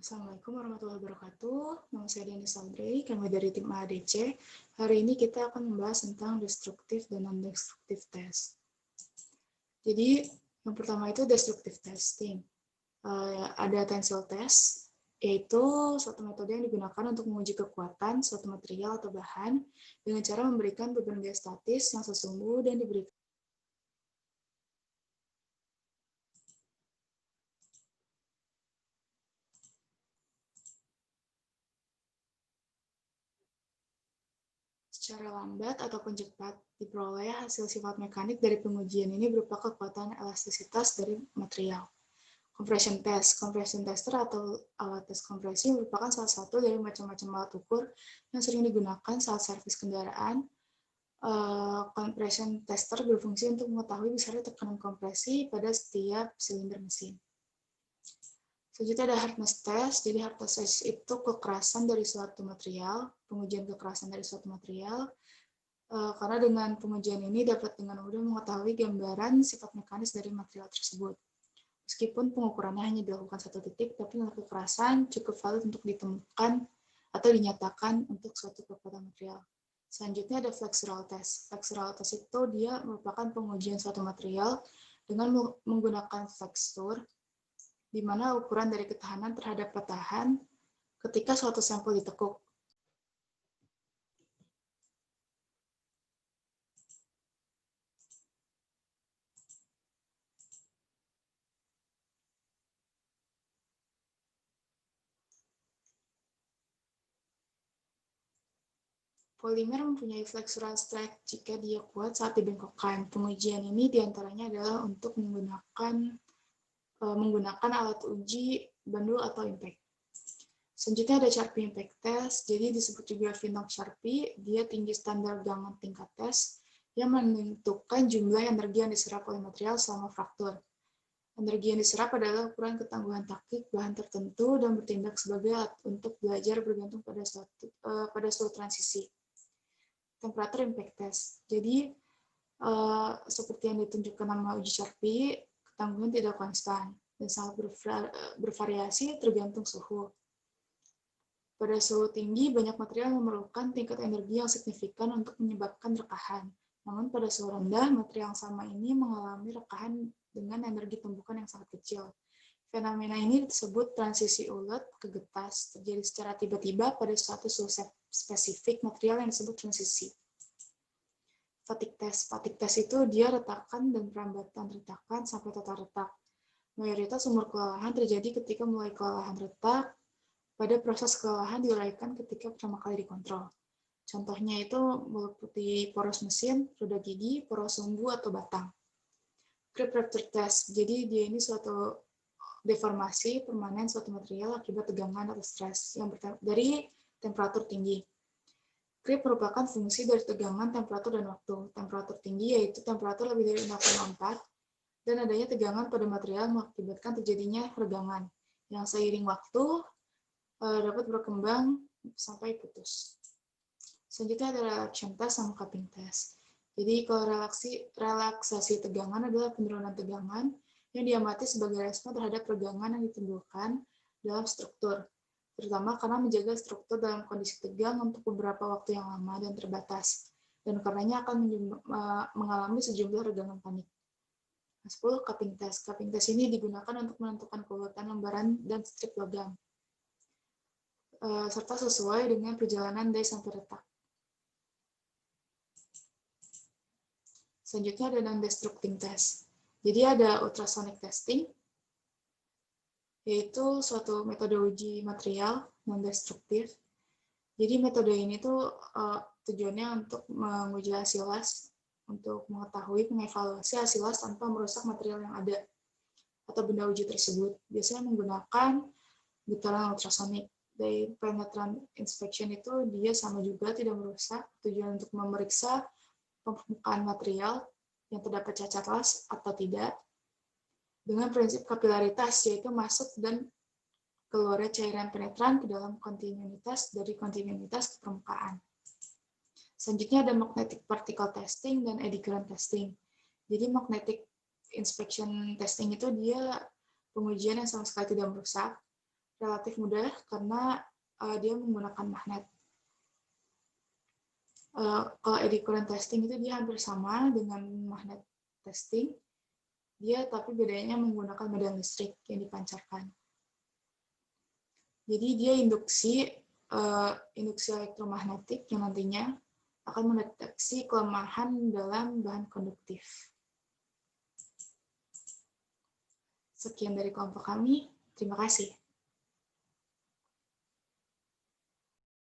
Assalamualaikum warahmatullahi wabarakatuh. Nama saya Dani Saldrey, kami dari tim AADC. Hari ini kita akan membahas tentang destruktif dan non-destruktif test. Jadi, yang pertama itu destructive testing. Ada tensile test, yaitu suatu metode yang digunakan untuk menguji kekuatan suatu material atau bahan dengan cara memberikan beban geostatis yang sesungguh dan diberikan secara lambat ataupun cepat. Diperoleh hasil sifat mekanik dari pengujian ini berupa kekuatan elastisitas dari material. Compression test. Compression tester atau alat tes kompresi merupakan salah satu dari macam-macam alat ukur yang sering digunakan saat servis kendaraan. Compression tester berfungsi untuk mengetahui besarnya tekanan kompresi pada setiap silinder mesin. Selanjutnya ada hardness test. Jadi hardness test itu kekerasan dari suatu material, pengujian kekerasan dari suatu material. Karena dengan pengujian ini dapat dengan mudah mengetahui gambaran sifat mekanis dari material tersebut. Meskipun pengukurannya hanya dilakukan satu titik, tapi nilai kekerasan cukup valid untuk ditemukan atau dinyatakan untuk suatu kekuatan material. Selanjutnya ada flexural test. Flexural test itu dia merupakan pengujian suatu material dengan menggunakan flexure, di mana ukuran dari ketahanan terhadap patahan ketika suatu sampel ditekuk. Polimer mempunyai flexural strength jika dia kuat saat dibengkokkan. Pengujian ini diantaranya adalah untuk menggunakan alat uji bandul atau impact. Selanjutnya ada Sharpie Impact Test. Jadi disebut juga Vinok Sharpie. Dia tinggi standar gangan tingkat tes yang menentukan jumlah energi yang diserap oleh material selama fraktur. Energi yang diserap adalah ukuran ketangguhan taktik bahan tertentu dan bertindak sebagai alat untuk belajar bergantung pada suatu transisi. Temperatur Impact Test. Jadi seperti yang ditunjukkan nama uji Sharpie, ketangguhan tidak konstan dan sangat bervariasi tergantung suhu. Pada suhu tinggi, banyak material memerlukan tingkat energi yang signifikan untuk menyebabkan rekahan. Namun pada suhu rendah, material yang sama ini mengalami rekahan dengan energi tumbukan yang sangat kecil. Fenomena ini disebut transisi ulet ke getas, terjadi secara tiba-tiba pada suatu suhu spesifik material yang disebut transisi. Fatigue test. Fatigue test itu dia retakan dan perambatan retakan sampai total retak. Mayoritas sumber kelelahan terjadi ketika mulai kelelahan retak, pada proses kelelahan diuraikan ketika pertama kali dikontrol. Contohnya itu meliputi poros mesin, roda gigi, poros sumbu, atau batang. Creep rupture test. Jadi dia ini suatu deformasi permanen suatu material akibat tegangan atau stres yang dari temperatur tinggi. Creep merupakan fungsi dari tegangan, temperatur, dan waktu. Temperatur tinggi yaitu temperatur lebih dari 6,4 dan adanya tegangan pada material mengakibatkan terjadinya regangan yang seiring waktu dapat berkembang sampai putus. Selanjutnya ada relaxation test sama cupping test. Jadi kalau relaksasi tegangan adalah penurunan tegangan yang diamati sebagai respon terhadap regangan yang ditimbulkan dalam struktur, terutama karena menjaga struktur dalam kondisi tegang untuk beberapa waktu yang lama dan terbatas, dan karenanya akan mengalami sejumlah regangan panik. 10. Cupping test. Cupping test ini digunakan untuk menentukan keuletan lembaran dan strip logam, serta sesuai dengan perjalanan dari sampai retak. Selanjutnya ada non-destructing test. Jadi ada ultrasonic testing, yaitu suatu metode uji material non-destruktif. Jadi metode ini tuh tujuannya untuk menguji hasil las, untuk mengetahui mengevaluasi hasil las tanpa merusak material yang ada atau benda uji tersebut. Biasanya menggunakan getaran ultrasonik. Dari penetrant inspection itu dia sama juga tidak merusak, tujuan untuk memeriksa permukaan material yang terdapat cacat las atau tidak, dengan prinsip kapilaritas, yaitu masuk dan keluarnya cairan penetran ke dalam kontinuitas dari kontinuitas ke permukaan. Selanjutnya ada magnetic particle testing dan eddy current testing. Jadi magnetic inspection testing itu dia pengujian yang sama sekali tidak merusak, relatif mudah karena dia menggunakan magnet. Kalau eddy current testing itu dia hampir sama dengan magnet testing, dia tapi bedanya menggunakan medan listrik yang dipancarkan. Jadi dia induksi elektromagnetik yang nantinya akan mendeteksi kelemahan dalam bahan konduktif. Sekian dari kelompok kami. Terima kasih.